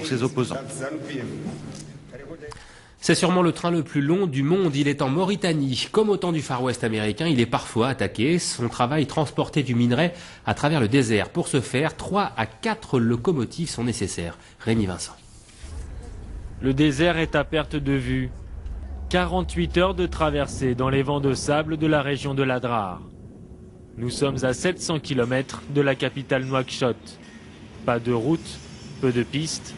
pour ses opposants. C'est sûrement le train le plus long du monde. Il est en Mauritanie. Comme au temps du Far West américain, il est parfois attaqué. Son travail, transporter du minerai à travers le désert. Pour ce faire, 3 à 4 locomotives sont nécessaires. Rémi Vincent. Le désert est à perte de vue. 48 heures de traversée dans les vents de sable de la région de l'Adrar. Nous sommes à 700 km de la capitale Nouakchott. Pas de route, peu de pistes,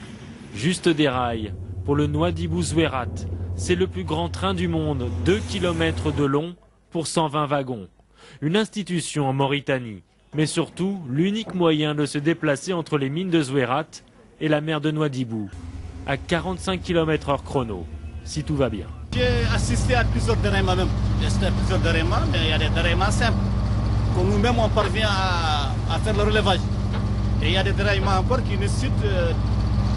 juste des rails. Pour le Nouadhibou Zouérat, c'est le plus grand train du monde, 2 km de long pour 120 wagons. Une institution en Mauritanie, mais surtout l'unique moyen de se déplacer entre les mines de Zouérat et la mer de Nouadhibou, à 45 km/h chrono, si tout va bien. J'ai assisté à plusieurs déraillements même. Plusieurs déraillements, mais il y a des déraillements simples. Comme nous-mêmes, on parvient à faire le relevage. Et il y a des déraillements encore qui nécessitent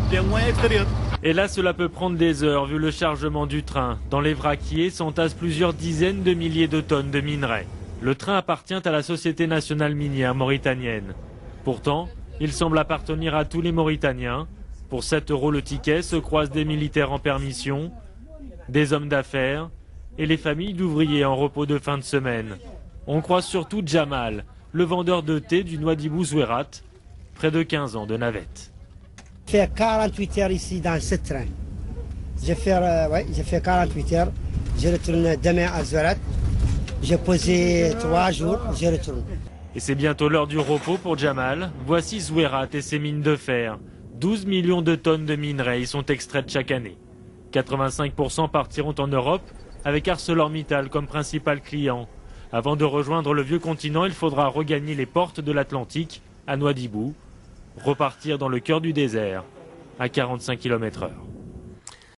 des moyens extérieurs. Et là, cela peut prendre des heures vu le chargement du train. Dans les vraquiers s'entassent plusieurs dizaines de milliers de tonnes de minerais. Le train appartient à la Société nationale minière mauritanienne. Pourtant, il semble appartenir à tous les Mauritaniens. Pour 7 € le ticket se croisent des militaires en permission, des hommes d'affaires et les familles d'ouvriers en repos de fin de semaine. On croise surtout Jamal, le vendeur de thé du Nouadhibou Zouérat, près de 15 ans de navette. J'ai fait 48 heures ici dans ce train. J'ai fait 48 heures. Je retourne demain à Zouérat. J'ai posé 3 jours, je retourne. Et c'est bientôt l'heure du repos pour Jamal. Voici Zouérat et ses mines de fer. 12 millions de tonnes de minerais y sont extraites chaque année. 85% partiront en Europe, avec ArcelorMittal comme principal client. Avant de rejoindre le vieux continent, il faudra regagner les portes de l'Atlantique, à Nouadhibou, repartir dans le cœur du désert, à 45 km/h.